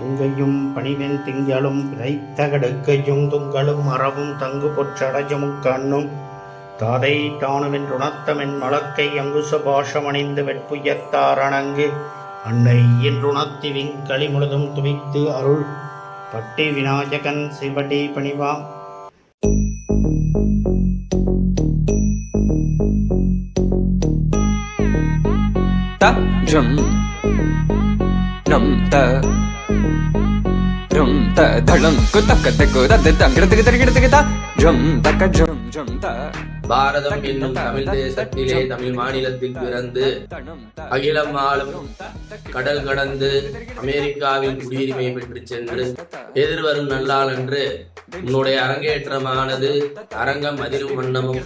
துங்கையும் பணிவெண் திங்களும் விதைத்த கடுக்கையும் துங்களும் அறவும் தங்கு பொற்றடையமும் கண்ணும் தாதை தானுவென்றுணர்த்தமென் மலக்கை அங்குச பாஷமணிந்து வெட்புயத்தாரணங்கு அன்னை என்றுணர்த்தி விங்களி முழுதும் துவித்து அருள் பட்டி விநாயகன் சிவடி பணிவாம். பாரதம் என்னும் தமிழ் தேசத்திலே தமிழ் மாநிலத்தில் பிறந்து அகிலம் ஆளும் கடல் கடந்து அமெரிக்காவில் குடியுரிமை பெற்று சென்று எதிர்வரும் நல்லாள் என்று உன்னுடைய அரங்கேற்றமானது அரங்கம் அதிரும் வண்ணமும்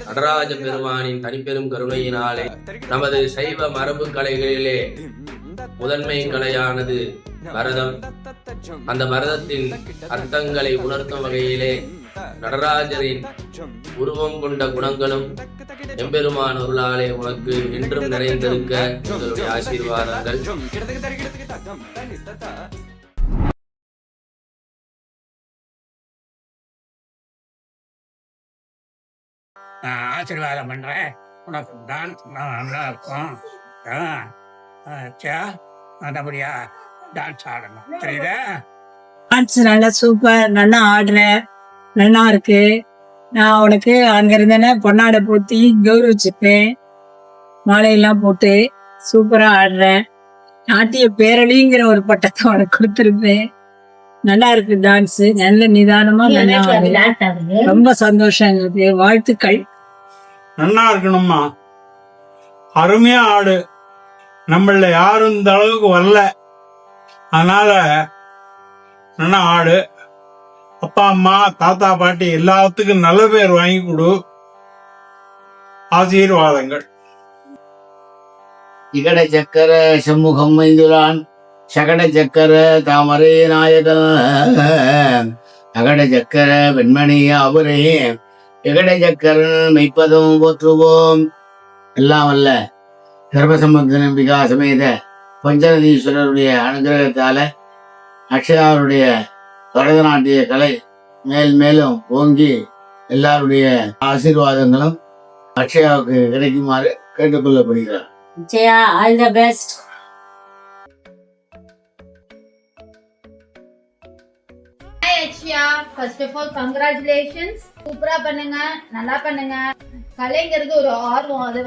நடராஜ பெருமானின் தனிப்பெரும் கருணையினாலே நமது சைவ மரபு கலைகளிலே முதன்மை கலையானது பரதம். அந்த பரதத்தின் அர்த்தங்களை உணர்த்தும் வகையிலே நடராஜரின் உருவம் கொண்ட குணங்களும் எம்பெருமான் அருளாலே உனக்கு என்றும் நிறைந்திருக்க உங்களுடைய ஆசீர்வாதங்கள். ஆசீர்வாதம் பண்றேன். உனக்கு டான்ஸ் நல்லா இருக்கும். நல்லபடியா டான்ஸ் ஆடணும், தெரியுதா? டான்ஸ் நல்லா சூப்பர், நல்லா ஆடுற, நல்லா இருக்கு. நான் உனக்கு அங்க இருந்தேன்னா பொன்னாடை போத்தி கௌரவிச்சிருப்பேன், மாலையெல்லாம் போட்டு சூப்பரா ஆடுறேன். நாட்டிய பேரழிங்கிற ஒரு பட்டத்தை உனக்கு கொடுத்துருப்பேன். நல்லா இருக்கு டான்ஸ், நல்ல நிதானமா நல்லா ஆடு. ரொம்ப சந்தோஷம் எங்களுக்கு, வாழ்த்துக்கள். நல்லா இருக்கணும்மா, அருமையா ஆடு. நம்மள யாரும் இந்த அளவுக்கு வரல, அதனால நல்லா ஆடு. அப்பா அம்மா தாத்தா பாட்டி எல்லாத்துக்கும் நல்ல பேர் வாங்கி கொடு. ஆசீர்வாதங்கள். இகட சக்கர சண்முகம் மைந்துரான் சகட சக்கர தாமரை நாயகன் அகட சக்கர வெண்மணி அவரே எகட சக்கரன் மெய்ப்பதும் போற்றுவோம். எல்லாம் அல்ல சர்வசம்பந்த நம்பிகா சமேத பஞ்சநதீஸ்வரருடைய அனுகிரகத்தால அக்ஷயாருடைய பரதநாட்டிய கலை மேல் மேலும் ஓங்கி எல்லாருடைய ஆசீர்வாதங்களும் அக்ஷயாவுக்கு கிடைக்குமாறு கேட்டுக்கொள்ளப்படுகிறார். Akshaya, all the best. Hi Akshaya, first of all congratulations. சூப்பரா பண்ணுங்க, நல்லா பண்ணுங்க. கலைங்கிறது ஒரு ஆர்வம், அது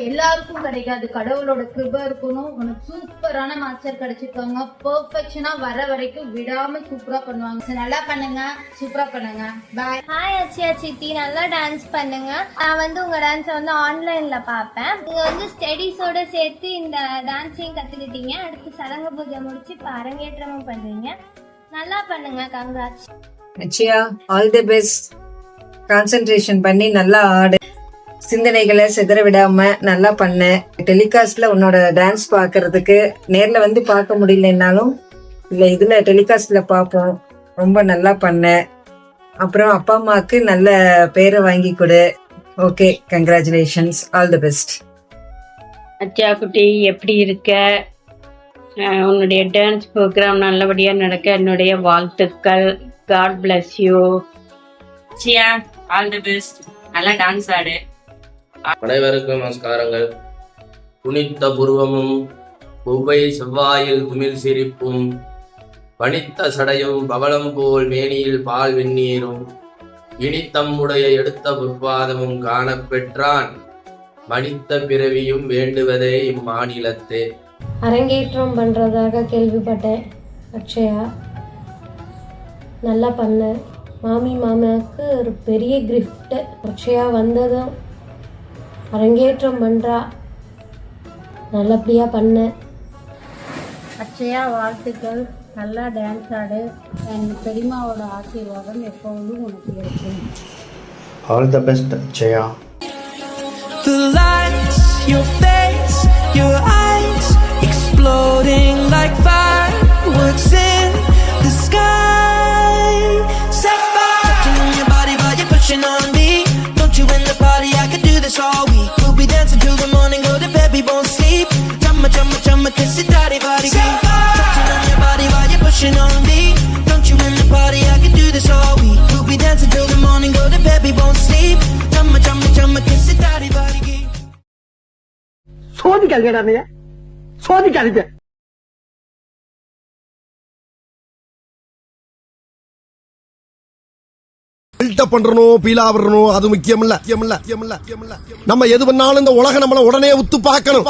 எல்லாருக்கும் கிடைக்காது. கடவுளோட கிருபை இருக்கணும். உனக்கு சூப்பரான மாஸ்டர் கிடைச்சிருக்காங்க. பெர்ஃபெக்ஷனா வர வரைக்கும் விடாம சூப்பரா பண்ணுவாங்க. நல்லா பண்ணுங்க, சூப்பரா பண்ணுங்க. பாய். ஹாய் அக்ஷயா சித்தி, நல்லா டான்ஸ் பண்ணுங்க. நான் உங்க டான்ஸை ஆன்லைன்ல பார்ப்பேன். நீங்க ஸ்டடீஸோட சேர்த்து இந்த டான்ஸையும் கத்துக்கிட்டீங்க. அடுத்து சடங்கு பூஜை முடிச்சு இப்ப அரங்கேற்றமும் பண்றீங்க. நல்லா பண்ணுங்க. Congrats. Akshaya, all the best. Concentration பண்ணி நல்லா ஆடு, சிந்தனைகளை சிதற விடாம நல்லா பண்ண. டெலிகாஸ்ட்ல உன்னோட டான்ஸ் பாக்குறதுக்கு நேர்ல பார்க்க முடியலன்னாலும் இல்ல இதுல டெலிகாஸ்ட்ல பார்ப்போம். ரொம்ப நல்லா பண்ண. அப்புறம் அப்பா அம்மாவுக்கு நல்ல பேரை வாங்கி கொடு. Okay, congratulations, all the best. அச்சா குட்டி, எப்படி இருக்க? உன்னுடைய டான்ஸ் ப்ரோக்ராம் நல்லபடியா நடக்க என்னுடைய வாழ்த்துக்கள். God bless you. Akshaya, all the best. நல்லா டான்ஸ் ஆடு. அனைவருக்கும் நமஸ்காரங்கள். புனித்த புருவமும் ஒவ்வை செவ்வாயில் குமிழ் சிரிப்பும் பனித்த சடையும் பவளம் போல் மேனியில் பால் வெந்நீரும் இனித்தம்முடைய எடுத்த பொற்பாதமும் காணப்பெற்றான் மனித்த பிறவியும் வேண்டுவதே இம்மாநிலத்தே. அரங்கேற்றம் பண்றதாக கேள்விப்பட்டேன். அக்ஷயா, நல்லா பண்ண. மாமி மாமாவுக்கு ஒரு பெரிய கிஃப்ட். அக்ஷயா வந்ததும் அரங்கேற்றம் பண்றா, நல்லபடியா பண்ண. அக்ஷயா, வாழ்த்துக்கள். நல்லா டான்ஸ் ஆடு. என் பெரியமாவோட ஆசீர்வாதம் எப்பொழுதும் உனக்கு இருக்கும். All the best Akshaya. The lights, your face, your eyes exploding like fireworks in the sky. Set fire, touching on your body while you're pushing on me. Don't you in the party? I could do this all week. We'll be dancing till the morning, go to bed, we won't sleep. Chumma, chumma, chumma, kiss it, daddy, body. Set fire, touching on your body while you're pushing சோதிக்காதீங்க சோதிக்காதீங்க. Buildup பண்றணும், பீலா வரணும், அது முக்கியம் இல்ல. நம்ம எது பண்ணாலும் இந்த உலகம் நம்மள உடனே உத்து பார்க்கணும்.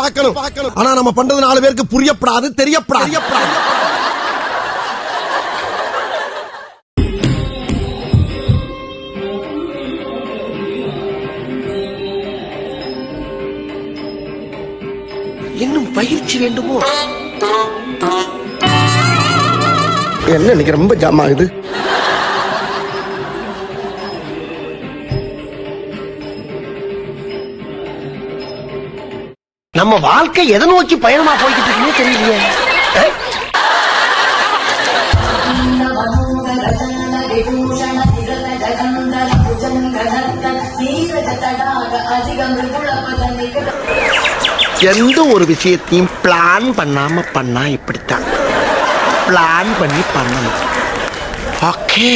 ஆனா நம்ம பண்றது 4 பேருக்கு புரியப்படாது, தெரியப்படாது. இன்னும் பயிற்சி வேண்டுமோ? என்ன இன்னைக்கு ரொம்ப ஜாம் ஆகுது. நம்ம வாழ்க்கை எதை நோக்கி பயணமா போய்கிட்டு இருக்குன்னே தெரியலையே. எந்த ஒரு விஷயத்தையும் பிளான் பண்ணாம பண்ணா இப்படித்தான். பிளான் பண்ணி பண்ணணும். Okay.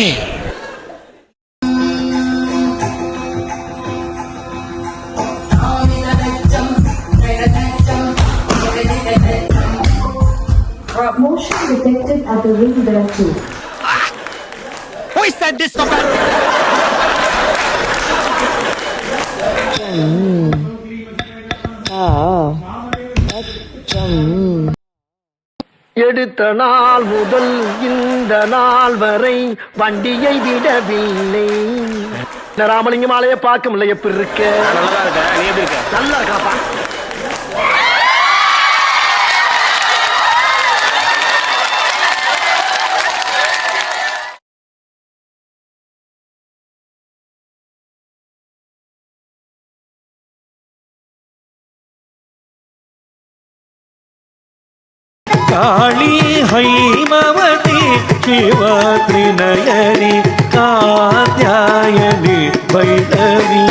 Motion detected at the ring direction. Who is that disturbance? எடுத்த நாள் முதல் இந்த நாள் வரை வண்டியை விடவில்லை. ராமலிங்க மாலையை பார்க்க முடியல. எப்படி இருக்க? நல்லா இருக்க. நீ எப்படி இருக்க? நல்லா இருக்காப்பா. काली हैमवती शिवत्रिनयनी कात्यायनी भैरवी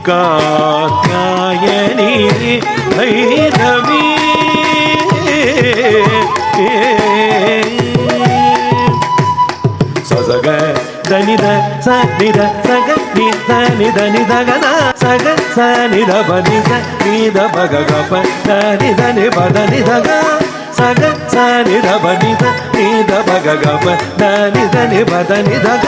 कात्यायनी भैरवी सग दनिद सनिद सग निद निद गद सग सनिद बनिद निद बग गप दनिद नि बद निद ग सग सनिद बनिद निद बग गप दनिद नि बद निद ग